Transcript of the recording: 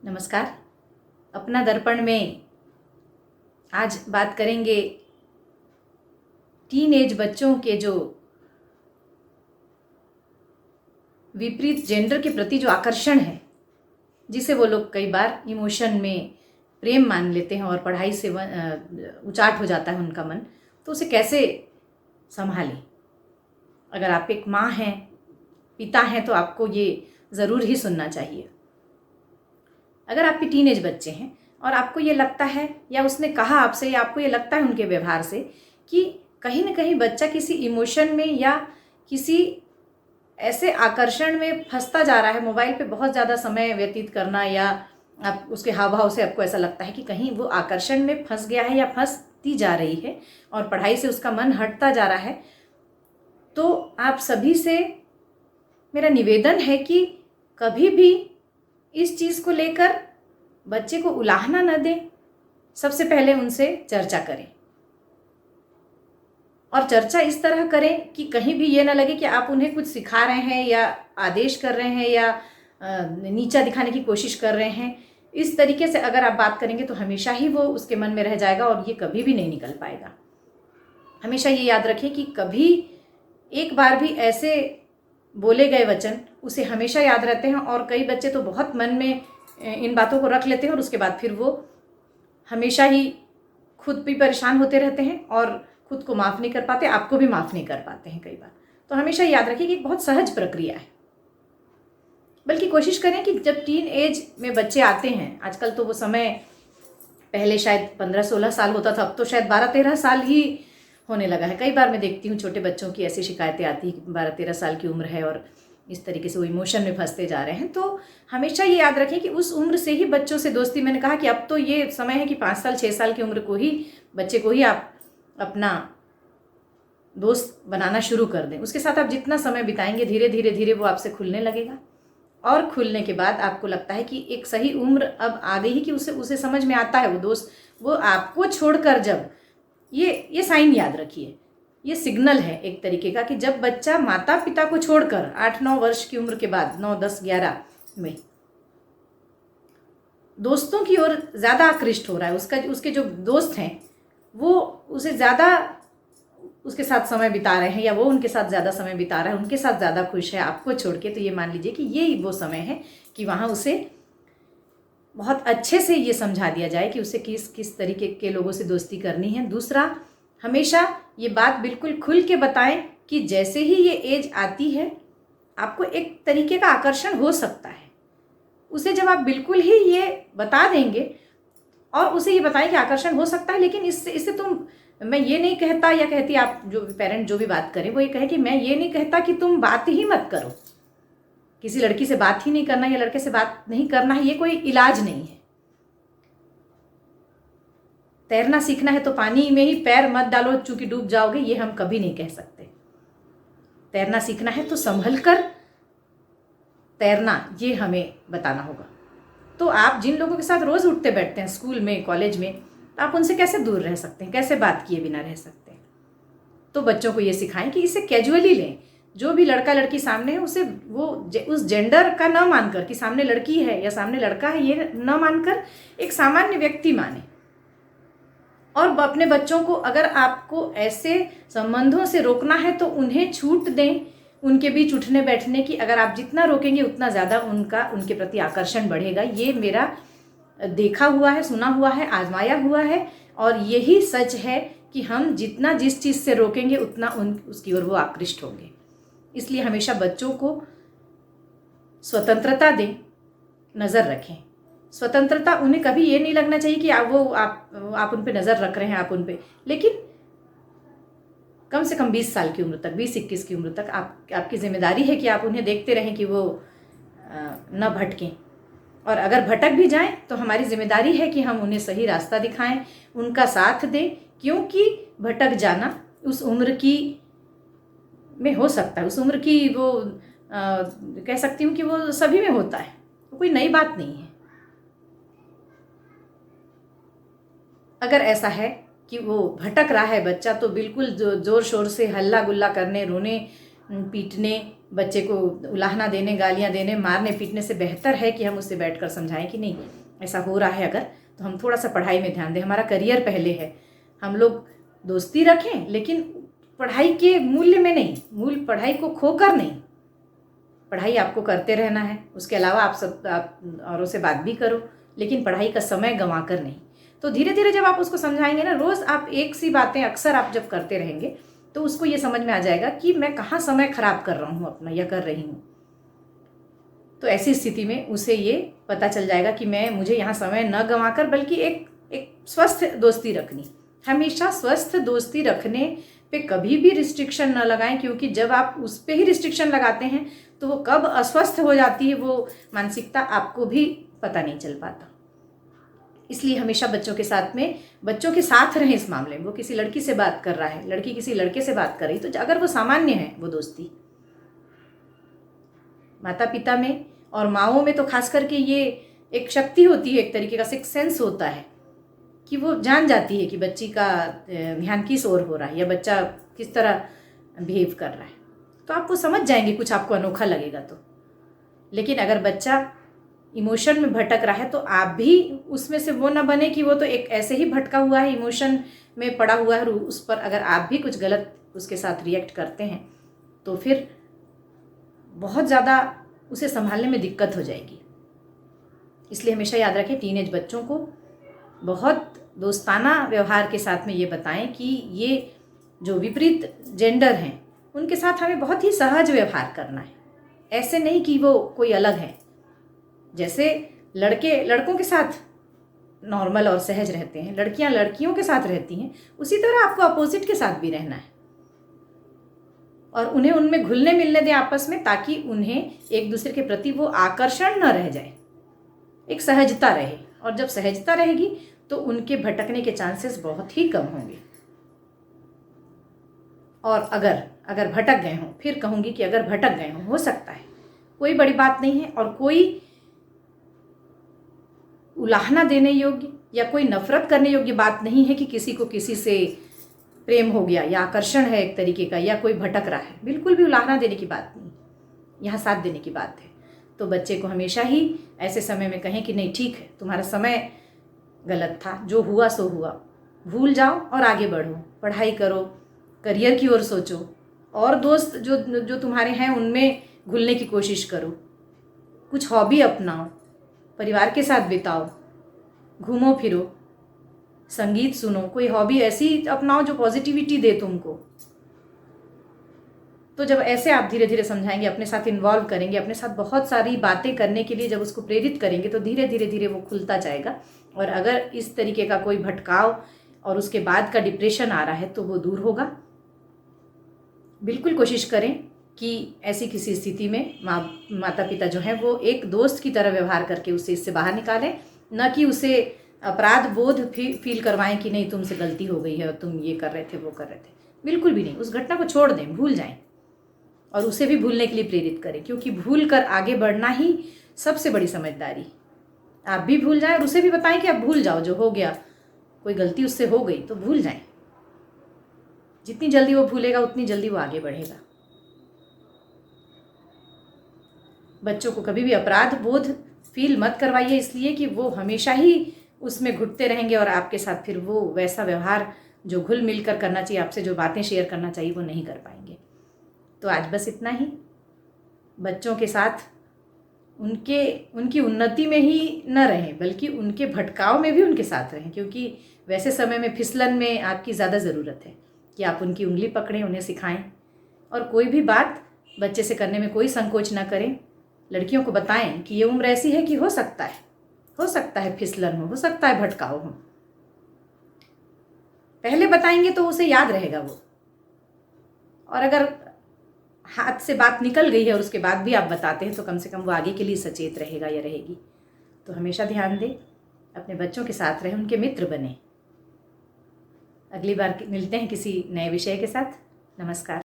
नमस्कार। अपना दर्पण में आज बात करेंगे टीन एज बच्चों के जो विपरीत जेंडर के प्रति जो आकर्षण है, जिसे वो लोग कई बार इमोशन में प्रेम मान लेते हैं और पढ़ाई से उचाट हो जाता है उनका मन, तो उसे कैसे संभालें। अगर आप एक माँ हैं, पिता हैं, तो आपको ये ज़रूर ही सुनना चाहिए। अगर आपके टीनेज बच्चे हैं और आपको ये लगता है या उसने कहा आपसे या आपको ये लगता है उनके व्यवहार से कि कहीं ना कहीं बच्चा किसी इमोशन में या किसी ऐसे आकर्षण में फंसता जा रहा है, मोबाइल पे बहुत ज़्यादा समय व्यतीत करना या आप उसके हाव भाव से आपको ऐसा लगता है कि कहीं वो आकर्षण में फंस गया है या फंसती जा रही है और पढ़ाई से उसका मन हटता जा रहा है, तो आप सभी से मेरा निवेदन है कि कभी भी इस चीज़ को लेकर बच्चे को उलाहना न दें। सबसे पहले उनसे चर्चा करें और चर्चा इस तरह करें कि कहीं भी ये ना लगे कि आप उन्हें कुछ सिखा रहे हैं या आदेश कर रहे हैं या नीचा दिखाने की कोशिश कर रहे हैं। इस तरीके से अगर आप बात करेंगे तो हमेशा ही वो उसके मन में रह जाएगा और ये कभी भी नहीं निकल पाएगा। हमेशा ये याद रखें कि कभी एक बार भी ऐसे बोले गए वचन उसे हमेशा याद रहते हैं और कई बच्चे तो बहुत मन में इन बातों को रख लेते हैं और उसके बाद फिर वो हमेशा ही खुद भी परेशान होते रहते हैं और खुद को माफ़ नहीं कर पाते, आपको भी माफ़ नहीं कर पाते हैं कई बार। तो हमेशा याद रखिए कि एक बहुत सहज प्रक्रिया है। बल्कि कोशिश करें कि जब टीन एज में बच्चे आते हैं, आजकल तो वो समय पहले शायद 15-16 साल होता था, अब तो शायद 12-13 साल ही होने लगा है। कई बार मैं देखती हूँ छोटे बच्चों की ऐसी शिकायतें आती हैं कि 12-13 साल की उम्र है और इस तरीके से वो इमोशन में फंसते जा रहे हैं। तो हमेशा ये याद रखें कि उस उम्र से ही बच्चों से दोस्ती, मैंने कहा कि अब तो ये समय है कि 5 साल 6 साल की उम्र को ही बच्चे को ही आप अपना दोस्त बनाना शुरू कर दें। उसके साथ आप जितना समय बिताएंगे धीरे धीरे धीरे वो आपसे खुलने लगेगा और खुलने के बाद आपको लगता है कि एक सही उम्र अब आ गई है कि उसे समझ में आता है वो दोस्त, वो आपको छोड़कर जब ये साइन याद रखिए, ये सिग्नल है एक तरीके का कि जब बच्चा माता पिता को छोड़कर 8-9 वर्ष की उम्र के बाद 9-10-11 में दोस्तों की ओर ज़्यादा आकृष्ट हो रहा है, उसके जो दोस्त हैं वो उसे ज़्यादा उसके साथ समय बिता रहे हैं या वो उनके साथ ज़्यादा समय बिता रहा है, उनके साथ ज़्यादा खुश है आपको छोड़ के, तो ये मान लीजिए कि ये वो समय है कि वहाँ उसे बहुत अच्छे से ये समझा दिया जाए कि उसे किस किस तरीके के लोगों से दोस्ती करनी है। दूसरा, हमेशा ये बात बिल्कुल खुल के बताएं कि जैसे ही ये एज आती है आपको एक तरीके का आकर्षण हो सकता है। उसे जब आप बिल्कुल ही ये बता देंगे और उसे ये बताएं कि आकर्षण हो सकता है, लेकिन इससे तुम, मैं ये नहीं कहता या कहती, आप जो पेरेंट जो भी बात करें वो ये कहे कि मैं ये नहीं कहता कि तुम बात ही मत करो, किसी लड़की से बात ही नहीं करना या लड़के से बात नहीं करना है, ये कोई इलाज नहीं है। तैरना सीखना है तो पानी में ही पैर मत डालो चूंकि डूब जाओगे, ये हम कभी नहीं कह सकते। तैरना सीखना है तो संभल कर तैरना, ये हमें बताना होगा। तो आप जिन लोगों के साथ रोज उठते बैठते हैं स्कूल में कॉलेज में, आप उनसे कैसे दूर रह सकते हैं, कैसे बात किए बिना रह सकते हैं। तो बच्चों को ये सिखाएं कि इसे कैजुअली लें। जो भी लड़का लड़की सामने है उसे वो उस जेंडर का न मानकर कि सामने लड़की है या सामने लड़का है ये न मानकर एक सामान्य व्यक्ति माने। और अपने बच्चों को अगर आपको ऐसे संबंधों से रोकना है तो उन्हें छूट दें उनके बीच उठने बैठने की। अगर आप जितना रोकेंगे उतना ज़्यादा उनके प्रति आकर्षण बढ़ेगा। ये मेरा देखा हुआ है, सुना हुआ है, आजमाया हुआ है और यही सच है कि हम जितना जिस चीज़ से रोकेंगे उतना उसकी ओर वो आकृष्ट होंगे। इसलिए हमेशा बच्चों को स्वतंत्रता दें, नज़र रखें। स्वतंत्रता, उन्हें कभी ये नहीं लगना चाहिए कि आप उन पे नज़र रख रहे हैं, आप उन पे, लेकिन कम से कम 20 साल की उम्र तक, 20-21 की उम्र तक आपकी जिम्मेदारी है कि आप उन्हें देखते रहें कि वो न भटकें। और अगर भटक भी जाएं तो हमारी जिम्मेदारी है कि हम उन्हें सही रास्ता दिखाएं, उनका साथ दें, क्योंकि भटक जाना उस उम्र की में हो सकता है। उस उम्र की वो कह सकती हूँ कि वो सभी में होता है, तो कोई नई बात नहीं है। अगर ऐसा है कि वो भटक रहा है बच्चा तो बिल्कुल जोर शोर से हल्ला गुल्ला करने, रोने पीटने, बच्चे को उलाहना देने, गालियाँ देने, मारने पीटने से बेहतर है कि हम उससे बैठकर समझाएं कि नहीं, ऐसा हो रहा है अगर, तो हम थोड़ा सा पढ़ाई में ध्यान दें, हमारा करियर पहले है। हम लोग दोस्ती रखें लेकिन पढ़ाई के मूल्य में नहीं, मूल पढ़ाई को खोकर नहीं। पढ़ाई आपको करते रहना है, उसके अलावा आप औरों से बात भी करो, लेकिन पढ़ाई का समय गंवा कर नहीं। तो धीरे धीरे जब आप उसको समझाएंगे ना, रोज़ आप एक सी बातें अक्सर आप जब करते रहेंगे तो उसको ये समझ में आ जाएगा कि मैं कहाँ समय खराब कर रहा हूँ अपना या कर रही हूँ। तो ऐसी स्थिति में उसे ये पता चल जाएगा कि मुझे यहाँ समय न गंवाकर बल्कि एक स्वस्थ दोस्ती रखनी। हमेशा स्वस्थ दोस्ती रखने पे कभी भी रिस्ट्रिक्शन न लगाएं, क्योंकि जब आप उस पर ही रिस्ट्रिक्शन लगाते हैं तो वो कब अस्वस्थ हो जाती है, वो मानसिकता आपको भी पता नहीं चल पाता। इसलिए हमेशा बच्चों के साथ रहें इस मामले में। वो किसी लड़की से बात कर रहा है, लड़की किसी लड़के से बात कर रही, तो अगर वो सामान्य है वो दोस्ती, माता पिता में और माओं में तो खास करके ये एक शक्ति होती है, एक तरीके का सिक्स सेंस होता है कि वो जान जाती है कि बच्ची का ध्यान किस ओर हो रहा है या बच्चा किस तरह बिहेव कर रहा है, तो आप वो समझ जाएंगे, कुछ आपको अनोखा लगेगा तो। लेकिन अगर बच्चा इमोशन में भटक रहा है तो आप भी उसमें से वो ना बने कि वो तो एक ऐसे ही भटका हुआ है, इमोशन में पड़ा हुआ है, उस पर अगर आप भी कुछ गलत उसके साथ रिएक्ट करते हैं तो फिर बहुत ज़्यादा उसे संभालने में दिक्कत हो जाएगी। इसलिए हमेशा याद रखें, टीनेज बच्चों को बहुत दोस्ताना व्यवहार के साथ में ये बताएं कि ये जो विपरीत जेंडर हैं उनके साथ हमें बहुत ही सहज व्यवहार करना है। ऐसे नहीं कि वो कोई अलग है। जैसे लड़के लड़कों के साथ नॉर्मल और सहज रहते हैं, लड़कियां लड़कियों के साथ रहती हैं, उसी तरह आपको अपोजिट के साथ भी रहना है और उन्हें उनमें घुलने मिलने दें आपस में, ताकि उन्हें एक दूसरे के प्रति वो आकर्षण न रह जाए, एक सहजता रहे। और जब सहजता रहेगी तो उनके भटकने के चांसेस बहुत ही कम होंगे। और अगर भटक गए हों, फिर कहूँगी कि अगर भटक गए हों, हो सकता है, कोई बड़ी बात नहीं है और कोई उलाहना देने योग्य या कोई नफरत करने योग्य बात नहीं है कि किसी को किसी से प्रेम हो गया या आकर्षण है एक तरीके का या कोई भटक रहा है। बिल्कुल भी उलाहना देने की बात नहीं, यहाँ साथ देने की बात है। तो बच्चे को हमेशा ही ऐसे समय में कहें कि नहीं, ठीक है, तुम्हारा समय गलत था, जो हुआ सो हुआ, भूल जाओ और आगे बढ़ो, पढ़ाई करो, करियर की ओर सोचो, और दोस्त जो तुम्हारे हैं उनमें घुलने की कोशिश करो, कुछ हॉबी अपनाओ, परिवार के साथ बिताओ, घूमो फिरो, संगीत सुनो, कोई हॉबी ऐसी अपनाओ जो पॉजिटिविटी दे तुमको। तो जब ऐसे आप धीरे धीरे समझाएंगे, अपने साथ इन्वॉल्व करेंगे, अपने साथ बहुत सारी बातें करने के लिए जब उसको प्रेरित करेंगे तो धीरे धीरे वो खुलता जाएगा। और अगर इस तरीके का कोई भटकाव और उसके बाद का डिप्रेशन आ रहा है तो वो दूर होगा। बिल्कुल कोशिश करें कि ऐसी किसी स्थिति में माता पिता जो हैं वो एक दोस्त की तरह व्यवहार करके उसे इससे बाहर निकालें, न कि उसे अपराध बोध फील करवाएं कि नहीं, तुमसे गलती हो गई है और तुम ये कर रहे थे, वो कर रहे थे। बिल्कुल भी नहीं, उस घटना को छोड़ दें, भूल जाएं और उसे भी भूलने के लिए प्रेरित करें, क्योंकि भूल कर आगे बढ़ना ही सबसे बड़ी समझदारी। आप भी भूल जाएं और उसे भी बताएं कि आप भूल जाओ, जो हो गया, कोई गलती उससे हो गई तो भूल जाएं। जितनी जल्दी वो भूलेगा उतनी जल्दी वो आगे बढ़ेगा। बच्चों को कभी भी अपराध बोध फील मत करवाइए, इसलिए कि वो हमेशा ही उसमें घुटते रहेंगे और आपके साथ फिर वो वैसा व्यवहार जो घुल मिल कर करना चाहिए, आपसे जो बातें शेयर करना चाहिए, वो नहीं कर पाएंगे। तो आज बस इतना ही। बच्चों के साथ उनकी उन्नति में ही न रहें, बल्कि उनके भटकाव में भी उनके साथ रहें, क्योंकि वैसे समय में फिसलन में आपकी ज़्यादा ज़रूरत है कि आप उनकी उंगली पकड़ें, उन्हें सिखाएं। और कोई भी बात बच्चे से करने में कोई संकोच ना करें। लड़कियों को बताएं कि ये उम्र ऐसी है कि हो सकता है फिसलन हो सकता है भटकाव हो। पहले बताएंगे तो उसे याद रहेगा वो। और अगर हाथ से बात निकल गई है और उसके बाद भी आप बताते हैं तो कम से कम वो आगे के लिए सचेत रहेगा या रहेगी। तो हमेशा ध्यान दें, अपने बच्चों के साथ रहें, उनके मित्र बने। अगली बार मिलते हैं किसी नए विषय के साथ। नमस्कार।